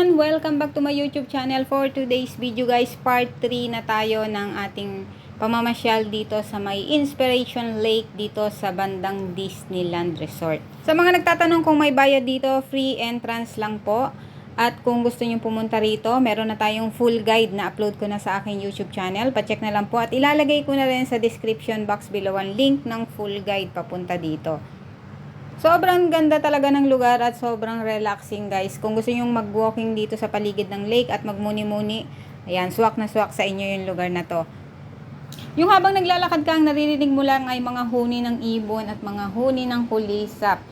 everyone! Welcome back to my YouTube channel. For today's video guys, part 3 na tayo ng ating pamamasyal dito sa may Inspiration Lake dito sa bandang Disneyland Resort. Sa mga nagtatanong kung may bayad dito, free entrance lang po. At kung gusto nyo pumunta rito, meron na tayong full guide na upload ko na sa aking YouTube channel. Pacheck na lang po at ilalagay ko na rin sa description box below ang link ng full guide papunta dito. Sobrang ganda talaga ng lugar at sobrang relaxing guys. Kung gusto nyong mag-walking dito sa paligid ng lake at magmuni-muni, ayan, swak na swak sa inyo yung lugar na to. Yung habang naglalakad ka, ang naririnig mo lang ay mga huni ng ibon at mga huni ng kulisap.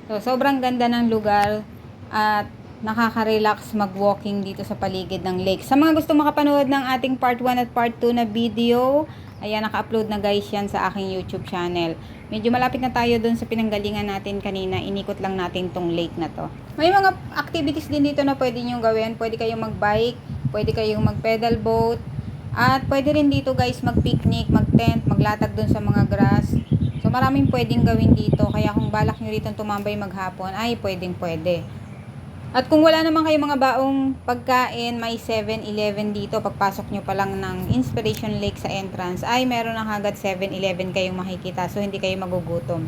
So, sobrang ganda ng lugar at nakaka-relax mag-walking dito sa paligid ng lake. Sa mga gusto makapanood ng ating part 1 at part 2 na video, ayan, naka-upload na guys yan sa aking YouTube channel. Medyo malapit na tayo dun sa pinanggalingan natin kanina. Inikot lang natin tong lake na to. May mga activities din dito na pwede nyo gawin. Pwede kayong mag-bike, pwede kayong mag-pedal boat, at pwede rin dito guys mag-picnic, mag-tent, maglatag dun sa mga grass. So maraming pwedeng gawin dito. Kaya kung balak nyo rito tumambay maghapon, ay pwedeng pwede. At kung wala naman kayong mga baong pagkain, may 7-Eleven dito. Pagpasok nyo pa lang ng Inspiration Lake sa entrance, ay meron ng hagad 7-Eleven kayong makikita. So, hindi kayo magugutom.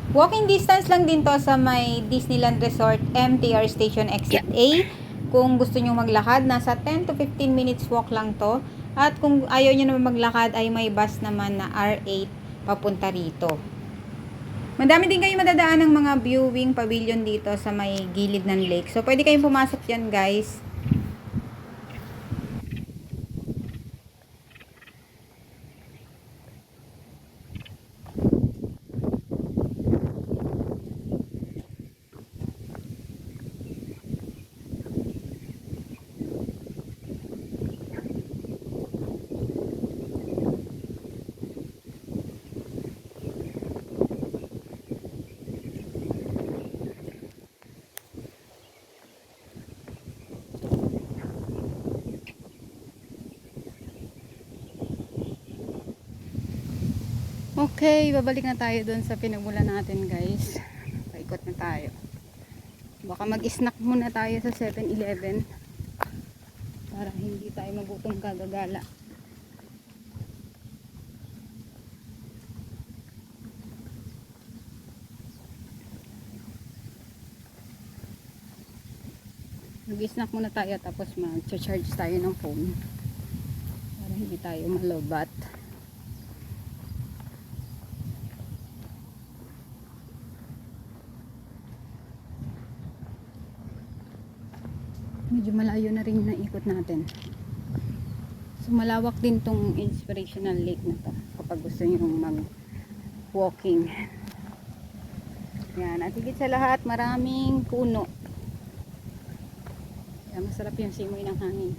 Walking distance lang din to sa may Disneyland Resort MTR Station Exit A. Kung gusto nyo maglakad, nasa 10 to 15 minutes walk lang to. At kung ayaw nyo naman maglakad, ay may bus naman na R8 papunta rito. Madami din kayo madadaan ng mga viewing pavilion dito sa may gilid ng lake. So, pwede kayong pumasok dyan, guys. Okay, babalik na tayo dun sa pinagmula natin guys. Paikot na tayo. Baka mag-snack muna tayo sa 7-Eleven para hindi tayo magutom kagagala. Mag-snack muna tayo tapos mag-charge tayo ng phone para hindi tayo malobat. Medyo malayo na rin na ikot natin. So malawak din tong Inspirational Lake na to kapag gusto nyo mag-walking. Yan, at higit sa lahat maraming puno. Yan, masarap yung simoy ng hangin.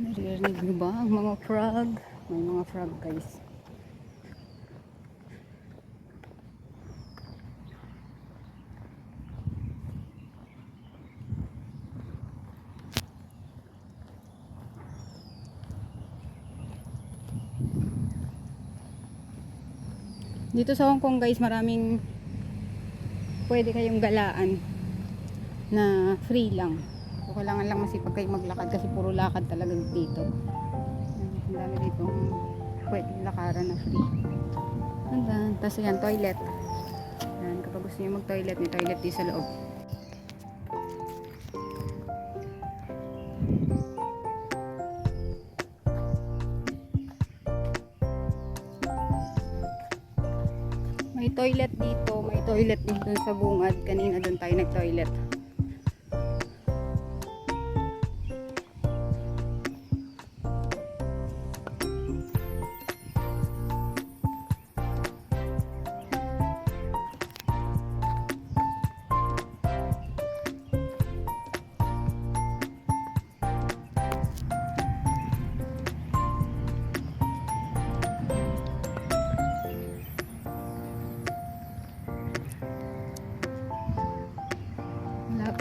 Naririnig nyo ba ang mga frog? May mga frog guys. Dito sa Hong Kong guys, maraming pwede kayong galaan na free lang. So, kailangan lang masipag kayo maglakad kasi puro lakad talaga dito. Ang dami dito pwedeng lakaran na free. Hanggang, tapos yan, toilet. Yan, kapag gusto nyo mag-toilet, may toilet dito sa loob. May toilet dito, may toilet dito sa bungad. Kanina doon tayo nag-toilet.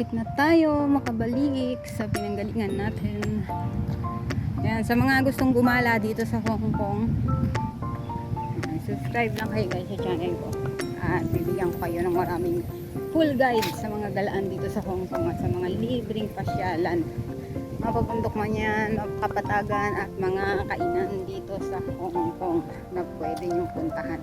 malapit na tayo makabalik sa pinanggalingan natin. Yan, sa mga gustong gumala dito sa Hong Kong, subscribe lang kayo guys sa channel ko. At bibigyan ko kayo ng maraming full guide sa mga galaan dito sa Hong Kong at sa mga libreng pasyalan. Mapapundok man yan, kapatagan at mga kainan dito sa Hong Kong na pwede nyo puntahan.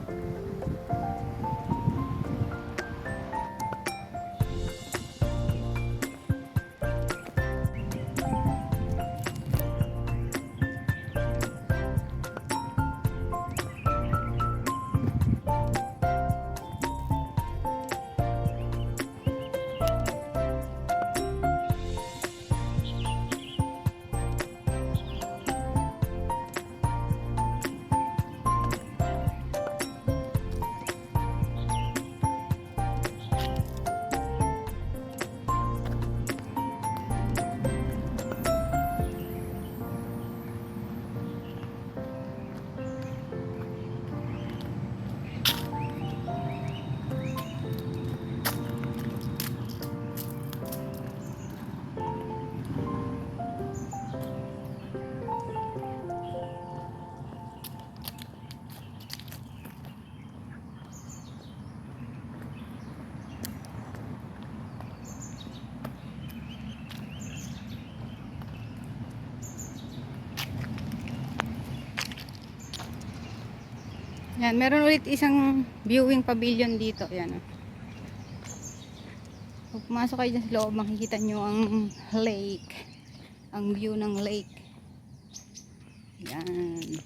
Yan, meron ulit isang viewing pavilion dito. Yan. Pag pumasok kayo dyan sa loob, makikita nyo ang lake. Ang view ng lake. Yan.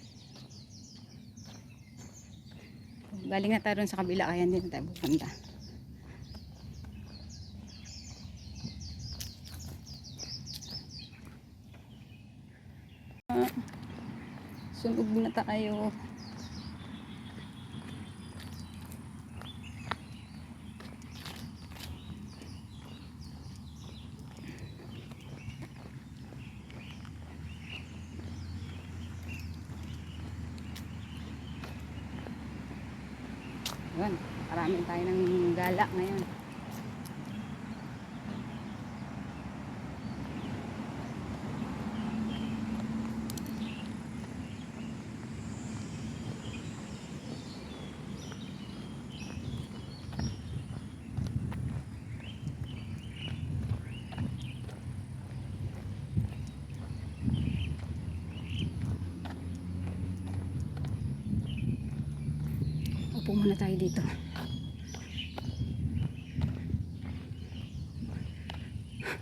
Galing na tayo rin sa kabila, kaya hindi na tayo pupunta. Sunog na tayo. Yun, marami tayo ng gala ngayon. Upo muna tayo dito.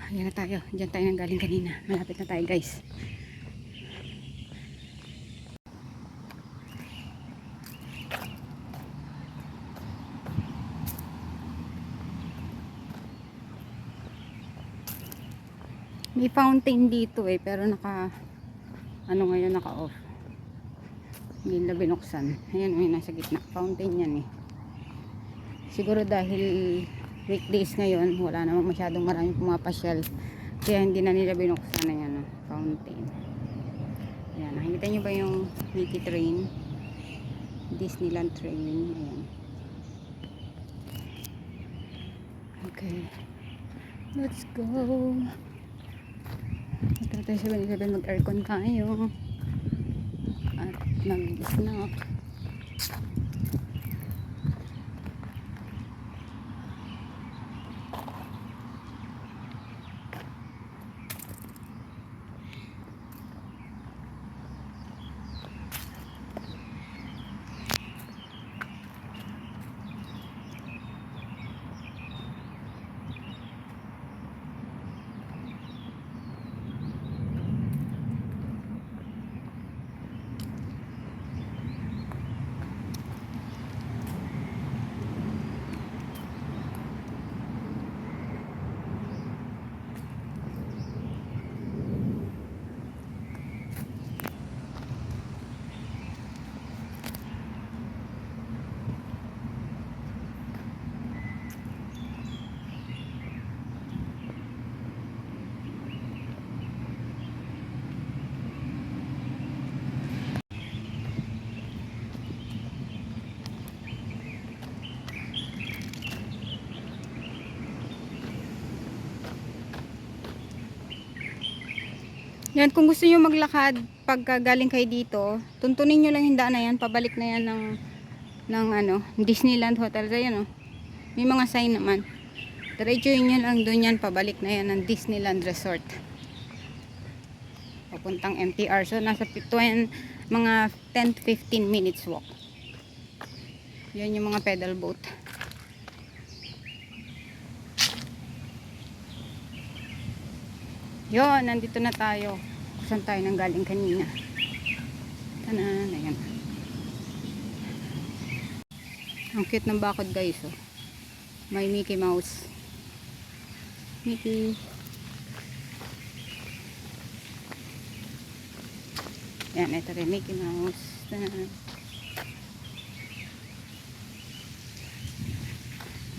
Ayan na tayo. Diyan tayo nang galing kanina. Malapit na tayo guys. May fountain dito pero ngayon naka off. Hindi na binuksan. Ayan, may nasa gitna. Fountain yan siguro dahil weekdays ngayon, wala namang masyadong maraming pumapasyal. Kaya hindi na nila binuksan na yan. Fountain. Ayan, nakikita nyo ba yung Mickey train? Disneyland train. Ayan. Okay. Let's go. Tara tayo 7-Eleven, mag-aircon kayo. At mag-snack. Yan, kung gusto nyo maglakad pagka galing kayo dito, tuntunin nyo lang yung daan na yan, pabalik na yan ng Disneyland Hotel. Ayan, may mga sign naman. Diretsuhin nyo lang doon yan, pabalik na yan ng Disneyland Resort. Papuntang MTR. So, nasa mga 10 to 15 minutes walk. Yan yung mga pedal boat. Yon, nandito na tayo. Saan tayo nang galing kanina? Tanan, ayan. Ang cute ng bakod guys, oh. May Mickey Mouse. Mickey. Yan, ito rin Mickey Mouse. Tanan.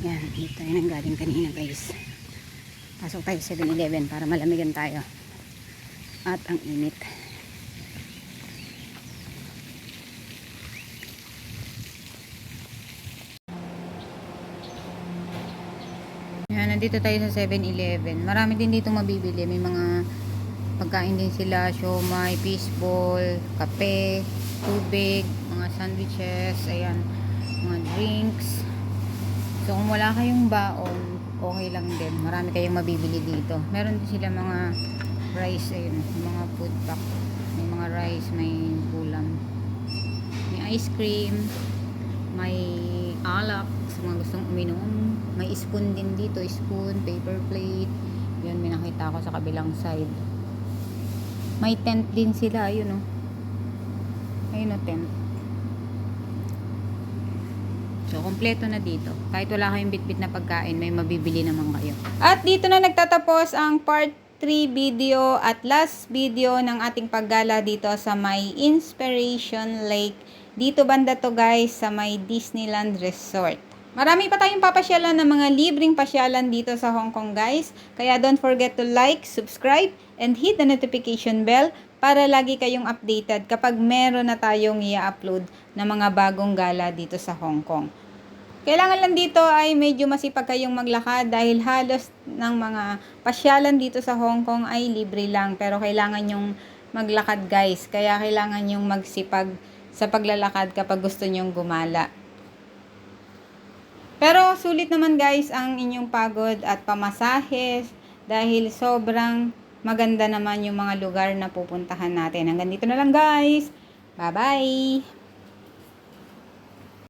Yan, dito tayo nang galing kanina guys. Pasok tayo 7-Eleven para malamigan tayo. At ang init. Yan, nandito tayo sa 7-Eleven. Marami din dito mabibili. May mga pagkain din sila. Siomai, fishball, kape, tubig, mga sandwiches, ayan, mga drinks. So kung wala kayong baon, okay lang din. Marami kayong mabibili dito. Meron din sila mga rice, ayun, mga food pack. May mga rice, may ulam. May ice cream, may alak sa mga gustong uminom. May spoon din dito, spoon, paper plate. Yun, may nakita ako sa kabilang side. May tent din sila, ayun oh. Ayun oh, tent. So, kompleto na dito. Kahit wala kayong bitbit na pagkain, may mabibili naman kayo. At dito na nagtatapos ang part 3 video at last video ng ating paggala dito sa may Inspiration Lake. Dito banda to guys sa may Disneyland Resort. Marami pa tayong papasyalan ng mga libreng pasyalan dito sa Hong Kong guys. Kaya don't forget to like, subscribe, and hit the notification bell para lagi kayong updated kapag meron na tayong i-upload na mga bagong gala dito sa Hong Kong. Kailangan lang dito ay medyo masipag kayong maglakad dahil halos ng mga pasyalan dito sa Hong Kong ay libre lang. Pero kailangan yung maglakad guys. Kaya kailangan yung magsipag sa paglalakad kapag gusto nyong gumala. Pero sulit naman guys ang inyong pagod at pamasahe dahil sobrang maganda naman yung mga lugar na pupuntahan natin. Hanggang dito na lang guys. Bye bye!